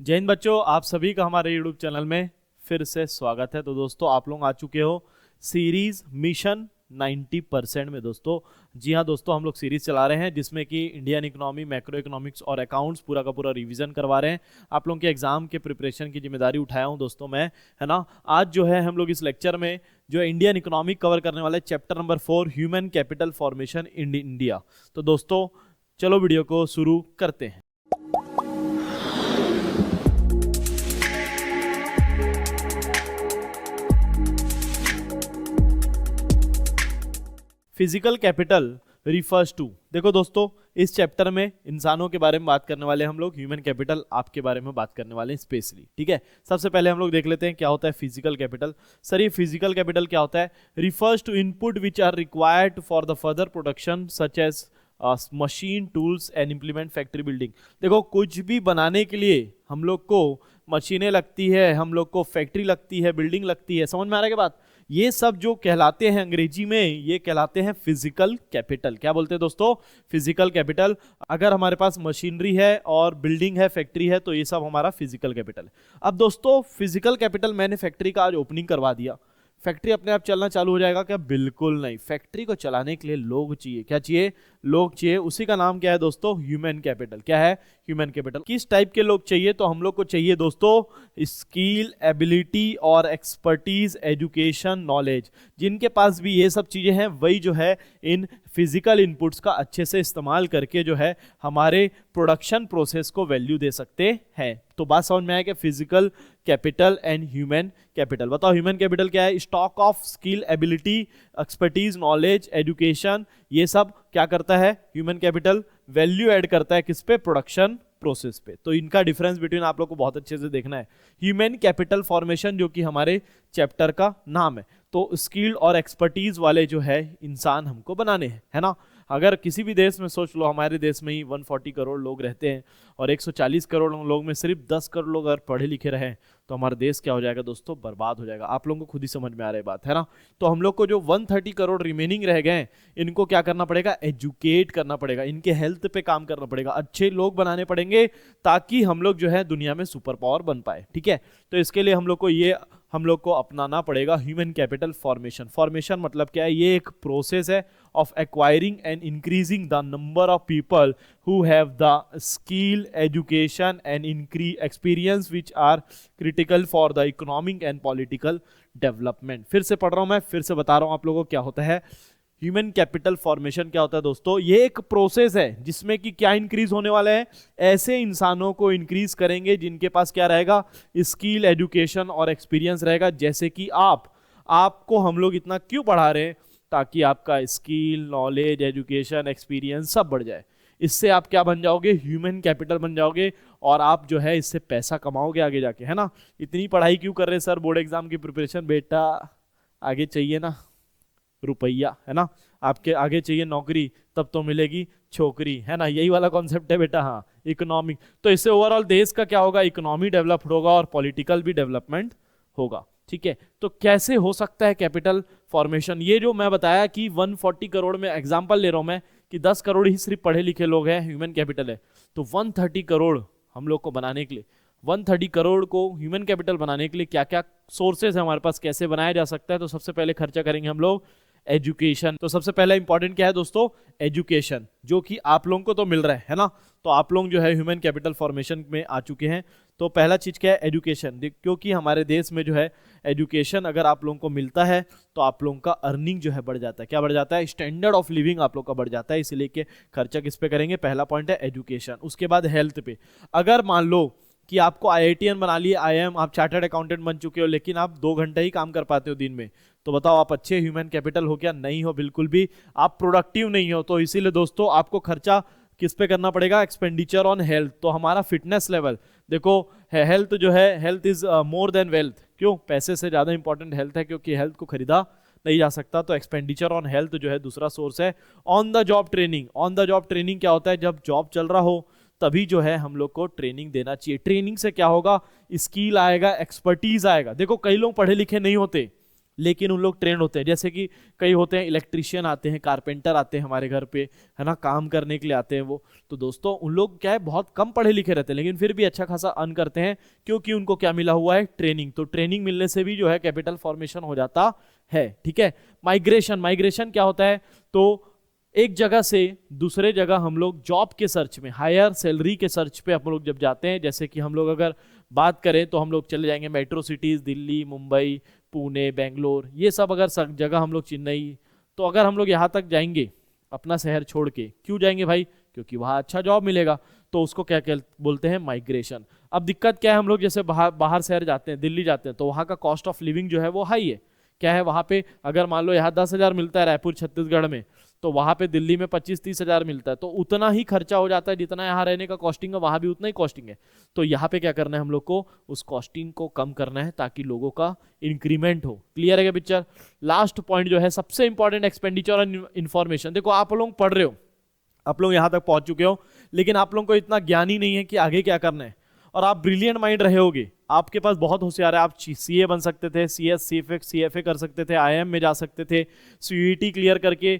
जय हिंद बच्चों, आप सभी का हमारे यूट्यूब चैनल में फिर से स्वागत है। तो दोस्तों, आप लोग आ चुके हो सीरीज मिशन 90% में। दोस्तों जी हाँ दोस्तों, हम लोग सीरीज चला रहे हैं जिसमें कि इंडियन इकोनॉमी, मैक्रो इकोनॉमिक्स और अकाउंट्स पूरा का पूरा रिवीजन करवा रहे हैं। आप लोगों के एग्जाम के प्रिपरेशन की जिम्मेदारी उठाया हूँ दोस्तों मैं, है ना। आज जो है हम लोग इस लेक्चर में जो इंडियन इकोनॉमी कवर करने वाले chapter number 4 human capital formation in India. तो दोस्तों चलो वीडियो को शुरू करते हैं। फिजिकल कैपिटल रिफर्स टू, देखो दोस्तों इस चैप्टर में इंसानों के बारे में बात करने वाले हम लोग, ह्यूमन कैपिटल आपके बारे में बात करने वाले हैं स्पेशली, ठीक है। सबसे पहले हम लोग देख लेते हैं क्या होता है फिजिकल कैपिटल। सर ये फिजिकल कैपिटल क्या होता है? Refers to input which are required for the further production such as machine, tools and implement, factory building. देखो कुछ भी बनाने के लिए हम लोग को मशीनें लगती है, हम लोग को फैक्ट्री लगती है, बिल्डिंग लगती है। समझ में आ रहा है क्या बात? ये सब जो कहलाते हैं अंग्रेजी में, ये कहलाते हैं फिजिकल कैपिटल। क्या बोलते हैं दोस्तों? Physical capital. अगर हमारे पास मशीनरी है और बिल्डिंग है, फैक्ट्री है, तो ये सब हमारा फिजिकल कैपिटल है। अब दोस्तों फिजिकल कैपिटल, मैंने फैक्ट्री का आज ओपनिंग करवा दिया, फैक्ट्री अपने आप चलना चालू हो जाएगा क्या? बिल्कुल नहीं। फैक्ट्री को चलाने के लिए लोग चाहिए। क्या चाहिए? लोग चाहिए। उसी का नाम क्या है दोस्तों? Human capital. क्या है? Human capital. किस टाइप के लोग चाहिए? तो हम लोग को चाहिए दोस्तों स्किल, एबिलिटी और एक्सपर्टीज, एजुकेशन, नॉलेज। जिनके पास भी ये सब चीजें हैं वही जो है इन फिजिकल इनपुट्स का अच्छे से इस्तेमाल करके जो है हमारे प्रोडक्शन प्रोसेस को वैल्यू दे सकते हैं। तो बात समझ में आया कि physical capital and human capital. बताओ ह्यूमन कैपिटल क्या है? Stock of skill, ability, expertise, knowledge, education, ये सब क्या करता है ह्यूमन कैपिटल? वैल्यू ऐड करता है किस पे? प्रोडक्शन प्रोसेस पे। तो इनका डिफरेंस बिटवीन आप लोग को बहुत अच्छे से देखना है। ह्यूमन कैपिटल फॉर्मेशन जो कि हमारे चैप्टर का नाम है, तो स्किल्ड और एक्सपर्टीज वाले जो है इंसान हमको बनाने हैं, है ना। अगर किसी भी देश में सोच लो, हमारे देश में ही 140 करोड़ लोग रहते हैं और 140 करोड़ लोग में सिर्फ 10 करोड़ लोग अगर पढ़े लिखे रहे तो हमारा देश क्या हो जाएगा दोस्तों? बर्बाद हो जाएगा। आप लोगों को खुद ही समझ में आ रही बात है ना। तो हम लोग को जो 130 करोड़ रिमेनिंग रह गए इनको क्या करना पड़ेगा? एजुकेट करना पड़ेगा, इनके हेल्थ पे काम करना पड़ेगा, अच्छे लोग बनाने पड़ेंगे ताकि हम लोग जो है दुनिया में सुपर पावर बन पाए, ठीक है। तो इसके लिए हम लोग को अपनाना पड़ेगा ह्यूमन कैपिटल फॉर्मेशन। फॉर्मेशन मतलब क्या है? ये एक प्रोसेस है of acquiring and increasing the number of people who have the skill, education and experience which are critical for the economic and political development। फिर से पढ़ रहा हूं मैं, फिर से बता रहा हूं आप लोगों को क्या होता है ह्यूमन कैपिटल फॉर्मेशन। क्या होता है दोस्तों? ये एक प्रोसेस है जिसमें कि क्या इंक्रीज होने वाला है? ऐसे इंसानों को इंक्रीज करेंगे जिनके पास क्या रहेगा? स्किल, एजुकेशन और एक्सपीरियंस रहेगा। जैसे कि आपको हम लोग इतना क्यों पढ़ा रहे हैं? ताकि आपका स्किल, नॉलेज, एजुकेशन, एक्सपीरियंस सब बढ़ जाए। इससे आप क्या बन जाओगे? ह्यूमन कैपिटल बन जाओगे और आप जो है इससे पैसा कमाओगे आगे जाके, है ना। इतनी पढ़ाई क्यों कर रहे हैं सर? बोर्ड एग्जाम की प्रिपरेशन। बेटा आगे चाहिए ना रुपया, है ना। आपके आगे चाहिए नौकरी, तब तो मिलेगी छोकरी, है ना। यही वाला कॉन्सेप्ट है बेटा। हाँ, इकोनॉमिक। तो इससे ओवरऑल देश का क्या होगा? इकोनॉमी डेवलप होगा और पॉलिटिकल भी डेवलपमेंट होगा, ठीक है। तो कैसे हो सकता है कैपिटल फॉर्मेशन? ये जो मैं बताया कि 140 करोड़ में एग्जांपल ले रहा हूं मैं कि 10 करोड़ ही सिर्फ पढ़े लिखे लोग हैं, ह्यूमन कैपिटल है। तो 130 करोड़ हम लोग को बनाने के लिए, 130 करोड़ को ह्यूमन कैपिटल बनाने के लिए क्या क्या सोर्सेज है हमारे पास, कैसे बनाया जा सकता है? तो सबसे पहले खर्चा करेंगे हम लोग एजुकेशन। तो सबसे पहला इंपॉर्टेंट क्या है दोस्तों? एजुकेशन, जो कि आप लोगों को तो मिल रहा है ना। तो आप लोग जो है ह्यूमन कैपिटल फॉर्मेशन में आ चुके हैं। तो पहला चीज क्या है? एजुकेशन। क्योंकि हमारे देश में जो है एजुकेशन अगर आप लोगों को मिलता है तो आप लोगों का अर्निंग जो है बढ़ जाता है। क्या बढ़ जाता है? स्टैंडर्ड ऑफ लिविंग आप लोग का बढ़ जाता है। इसलिए कि खर्चा किस पे करेंगे? पहला पॉइंट है एजुकेशन। उसके बाद हेल्थ पे। अगर मान लो कि आपको IITian बना लिए, IIM, आप चार्टर्ड अकाउंटेंट बन चुके हो, लेकिन आप 2 घंटे ही काम कर पाते हो दिन में, तो बताओ आप अच्छे ह्यूमन कैपिटल हो क्या? नहीं हो, बिल्कुल भी। आप प्रोडक्टिव नहीं हो। तो इसीलिए दोस्तों आपको खर्चा किस पे करना पड़ेगा? Expenditure on health. तो हमारा फिटनेस लेवल देखो, हेल्थ जो है, health is more than wealth. क्यों? पैसे से ज्यादा इंपॉर्टेंट हेल्थ है, क्योंकि हेल्थ को खरीदा नहीं जा सकता। तो एक्सपेंडिचर ऑन हेल्थ जो है दूसरा सोर्स है। On the job training. On the job training क्या होता है? जब जॉब चल रहा हो तभी जो है हम लोग को ट्रेनिंग देना चाहिए। ट्रेनिंग से क्या होगा? स्किल आएगा, एक्सपर्टीज आएगा। देखो कई लोग पढ़े लिखे नहीं होते लेकिन उन लोग ट्रेंड होते हैं, जैसे कि कई होते हैं इलेक्ट्रिशियन आते हैं, कारपेंटर आते हैं हमारे घर पे, है ना, काम करने के लिए आते हैं वो। तो दोस्तों उन लोग क्या है, बहुत कम पढ़े लिखे रहते हैं लेकिन फिर भी अच्छा खासा अर्न करते हैं, क्योंकि उनको क्या मिला हुआ है, ट्रेनिंग। तो ट्रेनिंग मिलने से भी जो है कैपिटल फॉर्मेशन हो जाता है, ठीक है। माइग्रेशन, माइग्रेशन क्या होता है, तो एक जगह से दूसरे जगह हम लोग जॉब के सर्च में, हायर सैलरी के सर्च पे हम लोग जब जाते हैं, जैसे कि हम लोग अगर बात करें तो हम लोग चले जाएंगे मेट्रो सिटीज, दिल्ली, मुंबई, पुणे, बेंगलोर, ये सब अगर सब जगह हम लोग, चेन्नई, तो अगर हम लोग यहाँ तक जाएंगे अपना शहर छोड़ के, क्यों जाएंगे भाई, क्योंकि वहाँ अच्छा जॉब मिलेगा। तो उसको क्या बोलते हैं, माइग्रेशन। अब दिक्कत क्या है, हम लोग जैसे बाहर शहर जाते हैं, दिल्ली जाते हैं, तो वहाँ का कॉस्ट ऑफ लिविंग जो है वो हाई है। क्या है वहाँ पे, अगर मान लो यहाँ 10,000 मिलता है रायपुर छत्तीसगढ़ में, तो वहाँ पे दिल्ली में 25-30 हज़ार मिलता है, तो उतना ही खर्चा हो जाता है जितना यहाँ रहने का कॉस्टिंग है, वहाँ भी उतना ही कॉस्टिंग है। तो यहाँ पे क्या करना है हम लोग को, उस कॉस्टिंग को कम करना है ताकि लोगों का इंक्रीमेंट हो। क्लियर है क्या पिक्चर? लास्ट पॉइंट जो है सबसे इंपॉर्टेंट, एक्सपेंडिचर एंड इन्फॉर्मेशन। देखो आप लोग पढ़ रहे हो, आप लोग यहाँ तक पहुंच चुके हो, लेकिन आप लोगों को इतना ज्ञान ही नहीं है कि आगे क्या करना है। और आप ब्रिलियंट माइंड रहे होगे, आपके पास बहुत होशियार है, आप सीए बन सकते थे, सीएफए कर सकते थे, आईएम में जा सकते थे, सीयूईटी क्लियर करके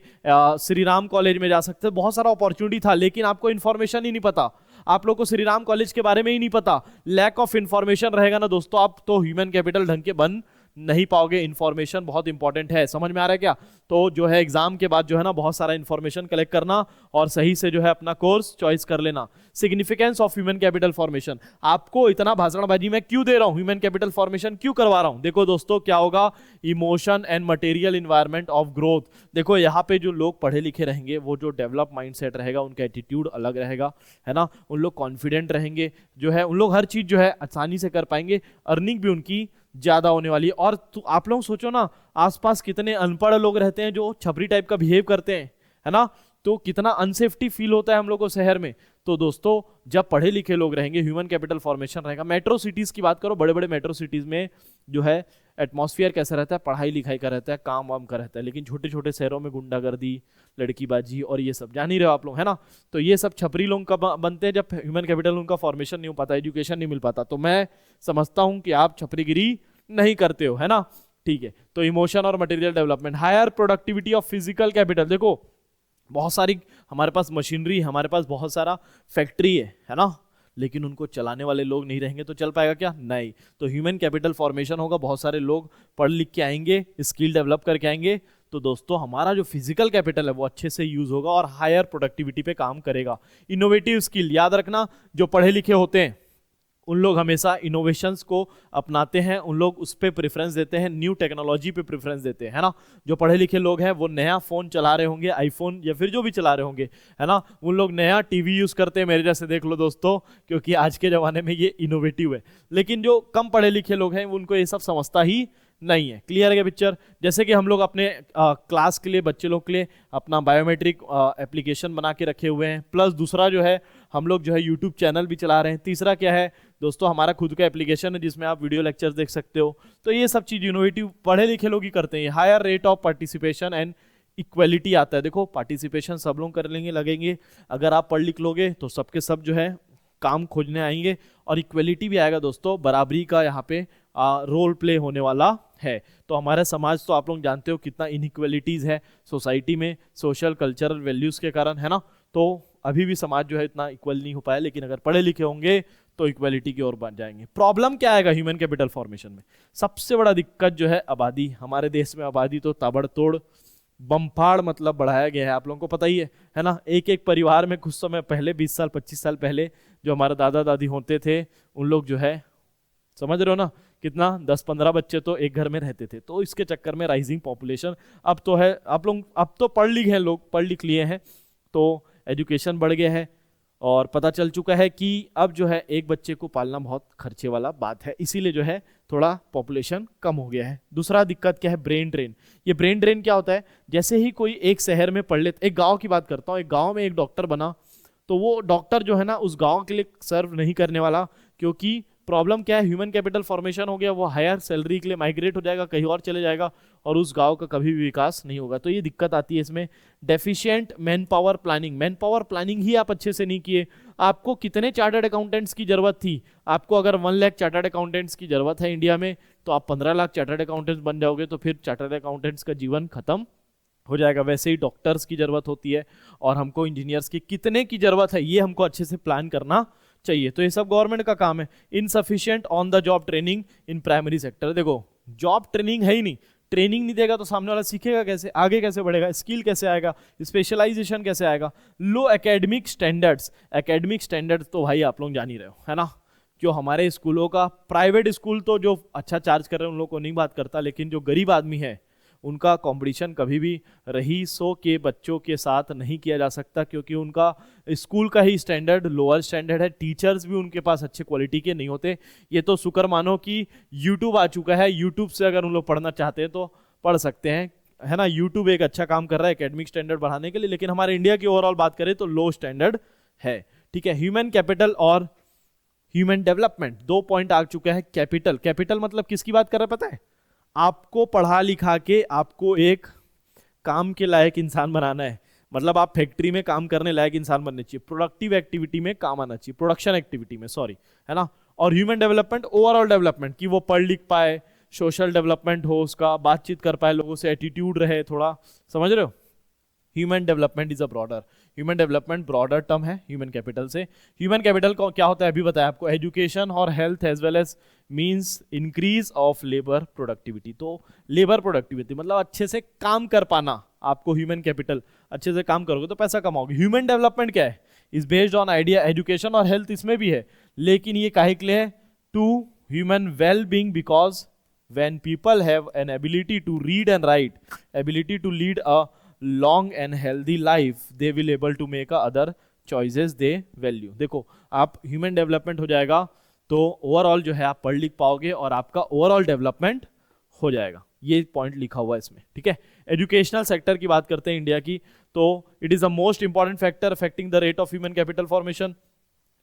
श्री राम कॉलेज में जा सकते थे, बहुत सारा अपॉर्चुनिटी था, लेकिन आपको इन्फॉर्मेशन ही नहीं पता। आप लोग को श्री राम कॉलेज के बारे में ही नहीं पता, लैक ऑफ इन्फॉर्मेशन रहेगा ना दोस्तों, आप तो ह्यूमन कैपिटल ढंग के बन नहीं पाओगे। इन्फॉर्मेशन बहुत इंपॉर्टेंट है, समझ में आ रहा है क्या? तो जो है एग्जाम के बाद जो है ना बहुत सारा इन्फॉर्मेशन कलेक्ट करना और सही से जो है अपना कोर्स चॉइस कर लेना। Significance of human capital formation, आपको इतना भाषणबाजी मैं क्यों दे रहा हूं, ह्यूमन कैपिटल फॉर्मेशन क्यों करवा रहा हूं? देखो दोस्तों क्या होगा, emotion and material environment of growth. देखो यहाँ पे जो लोग पढ़े लिखे रहेंगे, वो जो डेवलप माइंडसेट रहेगा, उनका एटीट्यूड अलग रहेगा, है ना, उन लोग कॉन्फिडेंट रहेंगे, जो है उन लोग हर चीज जो है आसानी से कर पाएंगे, अर्निंग भी उनकी ज्यादा होने वाली है। और आप लोग सोचो ना, आसपास कितने अनपढ़ लोग रहते हैं जो छपरी टाइप का बिहेव करते हैं, है ना, तो कितना अनसेफ्टी फील होता है हम लोग को शहर में। तो दोस्तों जब पढ़े लिखे लोग रहेंगे, ह्यूमन कैपिटल फॉर्मेशन रहेगा। मेट्रो सिटीज की बात करो, बड़े बड़े मेट्रो सिटीज में जो है एटमॉस्फेयर कैसा रहता है, पढ़ाई लिखाई का रहता है, काम वाम का रहता है, लेकिन छोटे छोटे शहरों में गुंडागर्दी, लड़कीबाजी और ये सब जान ही रहे हो आप लोग, है ना। तो ये सब छपरी लोग कब बनते हैं, जब ह्यूमन कैपिटल उनका फॉर्मेशन नहीं हो पाता, एजुकेशन नहीं मिल पाता। तो मैं समझता हूं कि आप छपरीगिरी नहीं करते हो, है ना, ठीक है। तो इमोशन और material development, higher productivity of physical capital. देखो बहुत सारी हमारे पास मशीनरी, हमारे पास बहुत सारा फैक्ट्री है ना, लेकिन उनको चलाने वाले लोग नहीं रहेंगे तो चल पाएगा क्या? नहीं। तो ह्यूमन कैपिटल फॉर्मेशन होगा, बहुत सारे लोग पढ़ लिख के आएंगे, स्किल डेवलप करके आएंगे, तो दोस्तों हमारा जो फिजिकल कैपिटल है वो अच्छे से यूज होगा और हायर प्रोडक्टिविटी पे काम करेगा। इनोवेटिव स्किल, याद रखना जो पढ़े लिखे होते हैं उन लोग हमेशा इनोवेशंस को अपनाते हैं, उन लोग उस पर प्रेफरेंस देते हैं, न्यू टेक्नोलॉजी पे प्रेफरेंस देते हैं, है ना। जो पढ़े लिखे लोग हैं वो नया फोन चला रहे होंगे, आईफोन या फिर जो भी चला रहे होंगे, है ना, उन लोग नया टीवी यूज करते हैं, मेरे जैसे देख लो दोस्तों, क्योंकि आज के जमाने में ये इनोवेटिव है। लेकिन जो कम पढ़े लिखे लोग हैं उनको ये सब समझता ही नहीं है। क्लियर है पिक्चर? जैसे कि हम लोग अपने क्लास के लिए, बच्चे लोग के लिए अपना बायोमेट्रिक एप्लीकेशन बना के रखे हुए हैं, प्लस दूसरा जो है हम लोग जो है यूट्यूब चैनल भी चला रहे हैं, तीसरा क्या है दोस्तों, हमारा खुद का एप्लीकेशन है जिसमें आप वीडियो लेक्चर्स देख सकते हो। तो ये सब चीज इनोवेटिव पढ़े लिखे लोग ही करते हैं। Higher rate of participation and equality आता है। देखो पार्टिसिपेशन सब लोग कर लेंगे, लगेंगे, अगर आप पढ़ लिख लोगे तो सबके सब जो है काम खोजने आएंगे, और इक्वलिटी भी आएगा दोस्तों, बराबरी का यहाँ पे रोल प्ले होने वाला है। तो हमारा समाज तो आप लोग जानते हो कितना इनइक्वलिटीज है सोसाइटी में, सोशल कल्चरल वैल्यूज के कारण, है ना। तो अभी भी समाज जो है इतना इक्वल नहीं हो पाया, लेकिन अगर पढ़े लिखे होंगे तो इक्वलिटी की ओर बढ़ जाएंगे। प्रॉब्लम क्या आएगा ह्यूमन कैपिटल फॉर्मेशन में? सबसे बड़ा दिक्कत जो है आबादी। हमारे देश में आबादी तो ताबड़तोड़ बम्फाड़ मतलब बढ़ाया गया है, आप लोगों को पता ही है ना। एक एक परिवार में कुछ समय पहले, 20 साल 25 साल पहले जो हमारे दादा दादी होते थे, उन लोग जो है, समझ रहे हो ना, कितना 10-15 बच्चे तो एक घर में रहते थे। तो इसके चक्कर में राइजिंग पॉपुलेशन अब तो है, आप लोग अब तो पढ़ लिखे हैं, लोग पढ़ लिख लिए हैं, तो एजुकेशन बढ़ गया है और पता चल चुका है कि अब जो है एक बच्चे को पालना बहुत खर्चे वाला बात है, इसीलिए जो है थोड़ा पॉपुलेशन कम हो गया है। दूसरा दिक्कत क्या है? Brain drain. ये ब्रेन ड्रेन क्या होता है? जैसे ही कोई एक शहर में पढ़ ले, एक गांव की बात करता हूँ, एक गांव में एक डॉक्टर बना, तो वो डॉक्टर जो है ना उस गांव के लिए सर्व नहीं करने वाला, क्योंकि प्रॉब्लम क्या है, ह्यूमन कैपिटल फॉर्मेशन हो गया, वो हायर सैलरी के लिए माइग्रेट हो जाएगा, कहीं और चले जाएगा और उस गांव का कभी भी विकास नहीं होगा। तो ये दिक्कत आती है इसमें। Deficient man power planning, man power planning ही आप अच्छे से नहीं किए। आपको कितने चार्टर्ड अकाउंटेंट्स की जरूरत थी? आपको अगर 1 लाख चार्टर्ड अकाउंटेंट्स की जरूरत है इंडिया में, तो आप 15 लाख चार्टर्ड अकाउंटेंट्स बन जाओगे, तो फिर चार्टर्ड अकाउंटेंट्स का जीवन खत्म हो जाएगा। वैसे ही डॉक्टर्स की जरूरत होती है और हमको इंजीनियर्स की कितने की जरूरत है, ये हमको अच्छे से प्लान करना चाहिए। तो ये सब गवर्नमेंट का काम है। Insufficient on the job training in primary sector, देखो जॉब ट्रेनिंग है ही नहीं, ट्रेनिंग नहीं देगा तो सामने वाला सीखेगा कैसे, आगे कैसे बढ़ेगा, स्किल कैसे आएगा, स्पेशलाइजेशन कैसे आएगा। लो एकेडमिक स्टैंडर्ड्स, एकेडमिक स्टैंडर्ड्स तो भाई आप लोग जान ही रहे हो, है ना। जो हमारे स्कूलों का, प्राइवेट स्कूल तो जो अच्छा चार्ज कर रहे हैं उन लोगों को नहीं बात करता, लेकिन जो गरीब आदमी है उनका कंपटीशन कभी भी रईसों के बच्चों के साथ नहीं किया जा सकता, क्योंकि उनका स्कूल का ही स्टैंडर्ड लोअर स्टैंडर्ड है। टीचर्स भी उनके पास अच्छे क्वालिटी के नहीं होते। ये तो शुक्र मानो कि यूट्यूब आ चुका है, यूट्यूब से अगर उन लोग पढ़ना चाहते हैं तो पढ़ सकते हैं, है ना। यूट्यूब एक अच्छा काम कर रहा है एकेडमिक स्टैंडर्ड बढ़ाने के लिए, लेकिन हमारे इंडिया की ओवरऑल बात करें तो लो स्टैंडर्ड है, ठीक है। ह्यूमन कैपिटल और ह्यूमन डेवलपमेंट, 2 पॉइंट आ चुका है। कैपिटल, कैपिटल मतलब किसकी बात कर रहे हैं पता है? आपको पढ़ा लिखा के आपको एक काम के लायक इंसान बनाना है, मतलब आप फैक्ट्री में काम करने लायक इंसान बनने चाहिए, प्रोडक्टिव एक्टिविटी में काम आना चाहिए, प्रोडक्शन एक्टिविटी में, सॉरी, है ना। और ह्यूमन डेवलपमेंट, ओवरऑल डेवलपमेंट, कि वो पढ़ लिख पाए, सोशल डेवलपमेंट हो उसका, बातचीत कर पाए लोगों से, एटीट्यूड रहे थोड़ा, समझ रहे हो। Human development is a broader, human development broader term है ह्यूमन कैपिटल से। ह्यूमन कैपिटल को क्या होता है अभी बताया आपको, एजुकेशन और health as well as means increase of labour productivity. तो लेबर प्रोडक्टिविटी मतलब अच्छे से काम कर पाना, आपको ह्यूमन कैपिटल, अच्छे से काम करोगे तो पैसा कमाओगे। ह्यूमन डेवलपमेंट क्या है, is based on idea, education और हेल्थ इसमें भी है, लेकिन ये काहे के लिए है, to human well being, because when people have an ability to read and write, ability to lead a long and healthy life, they will able to make a other choices they value। देखो आप human development हो जाएगा तो overall जो है आप पढ़ लिख पाओगे और आपका ओवरऑल डेवलपमेंट हो जाएगा, ये पॉइंट लिखा हुआ है इसमें, ठीक है। एजुकेशनल सेक्टर की बात करते हैं इंडिया की, तो it is the most important factor affecting the rate of human capital formation.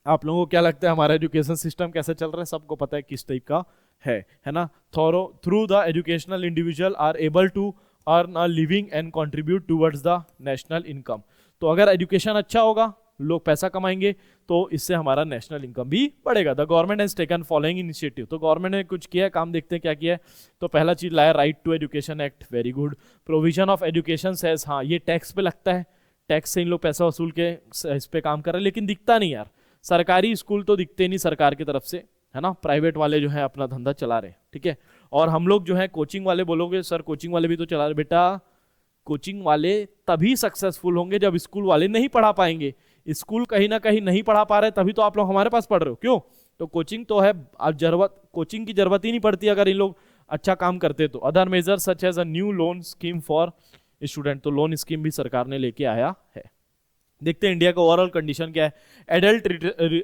आप लोगों को क्या लगता है हमारा एजुकेशन सिस्टम कैसे चल रहा है, सबको पता है किस टाइप का है ना। Through the educational individual are able to earn a living and contribute towards the national income. तो अगर एजुकेशन अच्छा होगा, लोग पैसा कमाएंगे, तो इससे हमारा नेशनल इनकम भी बढ़ेगा। The government has taken following initiative, तो गवर्नमेंट ने कुछ किया, काम देखते हैं क्या किया है। तो पहला चीज लाया right to education act, very good. Provision of education says, हाँ ये टैक्स पे लगता है, टैक्स से इन लोग पैसा वसूल के इस पे काम कर रहे हैं, लेकिन दिखता नहीं यार। सरकारी स्कूल तो दिखते नहीं सरकार की तरफ से, है ना, प्राइवेट वाले जो है अपना धंधा चला रहे, ठीक है। और हम लोग जो है कोचिंग वाले, बोलोगे सर कोचिंग वाले भी तो चला रहे, बेटा कोचिंग वाले तभी सक्सेसफुल होंगे जब स्कूल वाले नहीं पढ़ा पाएंगे। स्कूल कहीं ना कहीं नहीं पढ़ा पा रहे, तभी तो आप लोग हमारे पास पढ़ रहे हो, क्यों? तो कोचिंग तो है, अब जरूरत कोचिंग की जरूरत ही नहीं पड़ती अगर इन लोग अच्छा काम करते तो। Other major such as a new loan scheme for student, तो लोन स्कीम भी सरकार ने लेके आया है। देखते हैं इंडिया का ओवरऑल कंडीशन क्या है। एडल्ट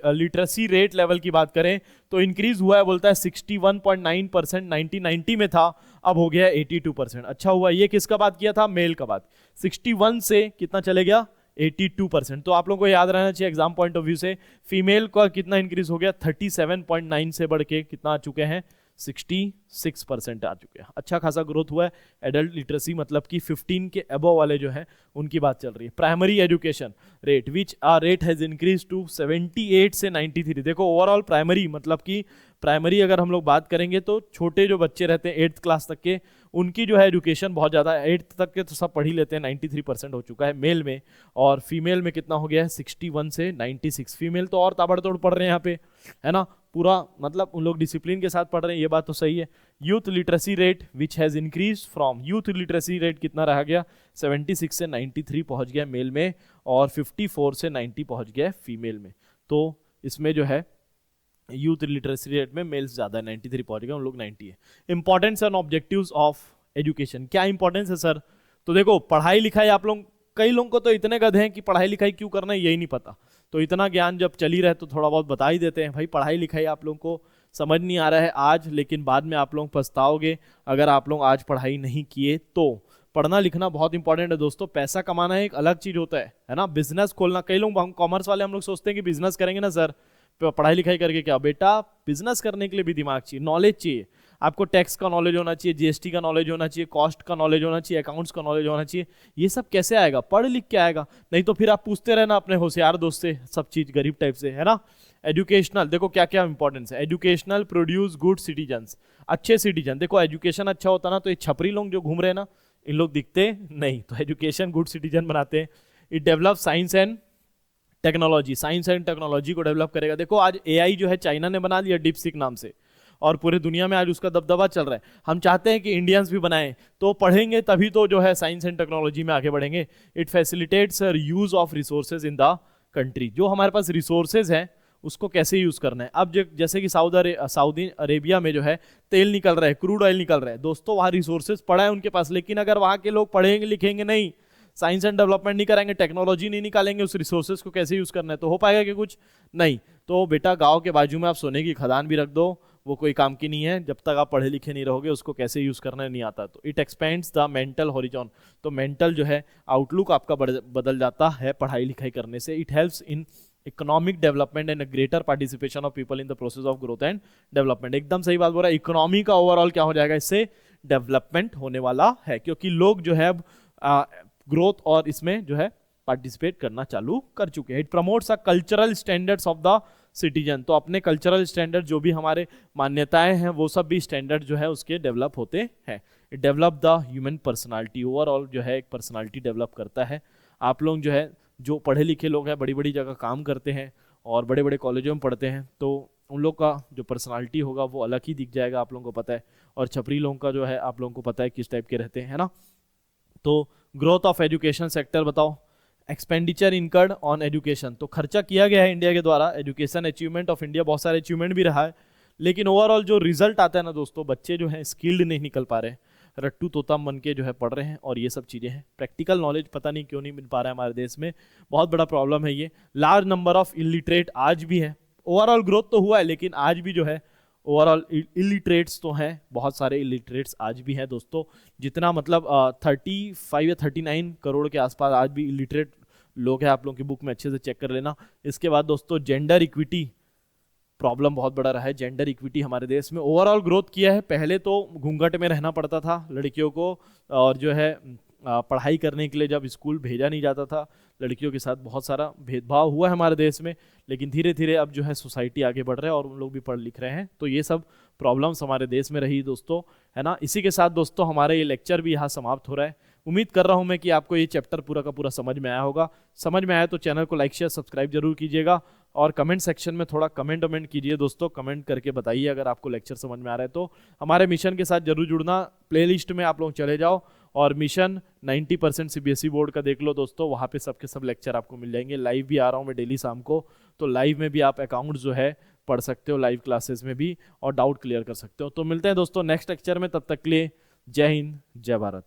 लिटरेसी रेट लेवल की बात करें तो इंक्रीज हुआ है, बोलता है 61.9%, 1990 में था, अब हो गया 82%। अच्छा हुआ। ये किसका बात किया था, मेल का बात। 61 से कितना चले गया, 82%। तो आप लोगों को याद रहना चाहिए एग्जाम पॉइंट ऑफ व्यू से, फीमेल का कितना इंक्रीज हो गया, 37.9 से बढ़ के कितना आ चुके हैं, 66% आ चुके हैं। अच्छा खासा ग्रोथ हुआ है। एडल्ट लिटरेसी मतलब कि 15 के अबव वाले जो है उनकी बात चल रही है। Primary education rate which rate has increase to 78 से 93। देखो ओवरऑल प्राइमरी मतलब कि प्राइमरी अगर हम लोग बात करेंगे तो छोटे जो बच्चे रहते हैं 8th क्लास तक के, उनकी जो है एजुकेशन बहुत ज़्यादा है। 8th तक के तो सब पढ़ ही लेते हैं, 93% हो चुका है मेल में, और फीमेल में कितना हो गया है, 61 से 96। फीमेल तो और ताबड़तोड़ पढ़ रहे हैं यहाँ पे, है ना, पूरा मतलब उन लोग डिसिप्लिन के साथ पढ़ रहे हैं, ये बात तो सही है। Youth literacy rate which has increase from, youth literacy rate कितना रह गया, 76 से 93 पहुँच गया मेल में, और 54 से 90 पहुँच गया फीमेल में। तो इसमें जो है यूथ लिटरेसी रेट में मेल्स ज़्यादा है, 93 पहुंच गए, उन लोग 90 है। Importance and objectives of education, क्या इंपॉर्टेंस है सर? तो देखो पढ़ाई लिखाई, आप लोग कई लोगों को तो इतने गधे हैं कि पढ़ाई लिखाई क्यों करना है यही नहीं पता, तो इतना ज्ञान जब चल ही रहे तो थोड़ा बहुत बता ही देते हैं। भाई पढ़ाई लिखाई आप लोगों को समझ नहीं आ रहा है आज, लेकिन बाद में आप लोग पछताओगे अगर आप लोग आज पढ़ाई नहीं किए तो। पढ़ना लिखना बहुत इंपॉर्टेंट है दोस्तों। पैसा कमाना एक अलग चीज होता है ना, बिजनेस खोलना। कई लोग, हम कॉमर्स वाले हम लोग सोचते हैं कि बिजनेस करेंगे ना सर, पढ़ाई लिखाई करके क्या बेटा, बिजनेस करने के लिए भी दिमाग चाहिए, नॉलेज चाहिए आपको। टैक्स का नॉलेज होना चाहिए, जीएसटी का नॉलेज होना चाहिए, कॉस्ट का नॉलेज होना चाहिए, अकाउंट्स का नॉलेज होना चाहिए। ये सब कैसे आएगा, पढ़ लिख के आएगा, नहीं तो फिर आप पूछते रहना अपने होशियार दोस्त से सब चीज गरीब टाइप से, है ना। एजुकेशनल, देखो क्या क्या इंपॉर्टेंस है। एजुकेशनल प्रोड्यूस गुड सिटीजन्स, अच्छे सिटीजन। देखो एजुकेशन अच्छा होता ना तो ये छपरी लोग जो घूम रहे हैं ना, इन लोग दिखते नहीं, तो एजुकेशन गुड सिटीजन बनाते हैं। It develop science and technology, science and technology को डेवलप करेगा। देखो आज एआई जो है चाइना ने बना लिया डीपसीक नाम से, और पूरे दुनिया में आज उसका दबदबा चल रहा है। हम चाहते हैं कि इंडियंस भी बनाएं, तो पढ़ेंगे तभी तो जो है साइंस एंड टेक्नोलॉजी में आगे बढ़ेंगे। It facilitates use of resources in the country, जो हमारे पास रिसोर्सेज हैं उसको कैसे यूज करना है। अब जैसे कि सऊदी अरेबिया में जो है तेल निकल रहा है, क्रूड ऑयल निकल रहा है दोस्तों, वहाँ रिसोर्सेज पड़ा है उनके पास, लेकिन अगर वहाँ के लोग पढ़ेंगे लिखेंगे नहीं, साइंस एंड डेवलपमेंट नहीं करेंगे, टेक्नोलॉजी नहीं निकालेंगे, उस रिसोर्सेज को कैसे यूज करना है, तो हो पाएगा कि कुछ नहीं। तो बेटा गांव के बाजू में आप सोने की खदान भी रख दो, वो कोई काम की नहीं है, जब तक आप पढ़े लिखे नहीं रहोगे उसको कैसे यूज करना नहीं आता। तो it expends the mental horizon, तो मेंटल जो है आउटलुक आपका बदल जाता है पढ़ाई लिखाई करने से। It helps in economic development and greater participation of people in the process of growth and development. एकदम सही बात बोल रहा है, इकोनॉमी का ओवरऑल क्या हो जाएगा, इससे डेवलपमेंट होने वाला है, क्योंकि लोग जो है अब ग्रोथ और इसमें जो है पार्टिसिपेट करना चालू कर चुके हैं। It promotes a cultural standards of the citizen, तो अपने कल्चरल स्टैंडर्ड जो भी हमारे मान्यताएं हैं वो सब भी स्टैंडर्ड जो है उसके डेवलप होते हैं। It develop the human personality, overall जो है एक पर्सनालिटी डेवलप करता है। आप लोग जो है जो पढ़े लिखे लोग हैं, बड़ी बड़ी जगह काम करते हैं और बड़े बड़े कॉलेजों में पढ़ते हैं, तो उन लोग का जो पर्सनालिटी होगा वो अलग ही दिख जाएगा, आप लोगों को पता है। और छपरी लोगों का जो है आप लोगों को पता है किस टाइप के रहते हैं, है ना। तो ग्रोथ ऑफ एजुकेशन सेक्टर बताओ। एक्सपेंडिचर इनकर्ड ऑन एजुकेशन, तो खर्चा किया गया है इंडिया के द्वारा एजुकेशन। अचीवमेंट ऑफ इंडिया, बहुत सारे अचीवमेंट भी रहा है, लेकिन ओवरऑल जो रिजल्ट आता है ना दोस्तों, बच्चे जो हैं स्किल्ड नहीं निकल पा रहे हैं, रट्टू तोता बन के जो है पढ़ रहे हैं, और ये सब चीज़ें हैं। प्रैक्टिकल नॉलेज पता नहीं क्यों नहीं मिल पा रहा है हमारे देश में, बहुत बड़ा प्रॉब्लम है ये। लार्ज नंबर ऑफ इलिटरेट आज भी है, ओवरऑल ग्रोथ तो हुआ है लेकिन आज भी जो है ओवरऑल इलिटरेट्स तो हैं, बहुत सारे इलिटरेट्स आज भी हैं दोस्तों। जितना मतलब 35 या 39 करोड़ के आसपास आज भी इलिटरेट लोग हैं, आप लोगों की बुक में अच्छे से चेक कर लेना। इसके बाद दोस्तों जेंडर इक्विटी प्रॉब्लम बहुत बड़ा रहा है। जेंडर इक्विटी हमारे देश में ओवरऑल ग्रोथ किया है, पहले तो घूंघट में रहना पड़ता था लड़कियों को, और जो है पढ़ाई करने के लिए जब स्कूल भेजा नहीं जाता था, लड़कियों के साथ बहुत सारा भेदभाव हुआ है हमारे देश में, लेकिन धीरे धीरे अब जो है सोसाइटी आगे बढ़ रहा है और उन लोग भी पढ़ लिख रहे हैं, तो ये सब प्रॉब्लम्स हमारे देश में रही दोस्तों, है ना। इसी के साथ दोस्तों हमारा ये लेक्चर भी यहाँ समाप्त हो रहा है। उम्मीद कर रहा हूँ मैं कि आपको ये चैप्टर पूरा का पूरा समझ में आया होगा। समझ में आया तो चैनल को लाइक शेयर सब्सक्राइब जरूर कीजिएगा, और कमेंट सेक्शन में थोड़ा कमेंट कीजिए दोस्तों, कमेंट करके बताइए अगर आपको लेक्चर समझ में आ रहा है तो। हमारे मिशन के साथ जरूर जुड़ना, प्लेलिस्ट में आप लोग चले जाओ और मिशन 90% सीबीएसई बोर्ड का देख लो दोस्तों, वहाँ पे सबके सब लेक्चर आपको मिल जाएंगे। लाइव भी आ रहा हूँ मैं डेली शाम को, तो लाइव में भी आप अकाउंट जो है पढ़ सकते हो, लाइव क्लासेस में भी, और डाउट क्लियर कर सकते हो। तो मिलते हैं दोस्तों नेक्स्ट लेक्चर में, तब तक के लिए जय हिंद जय भारत।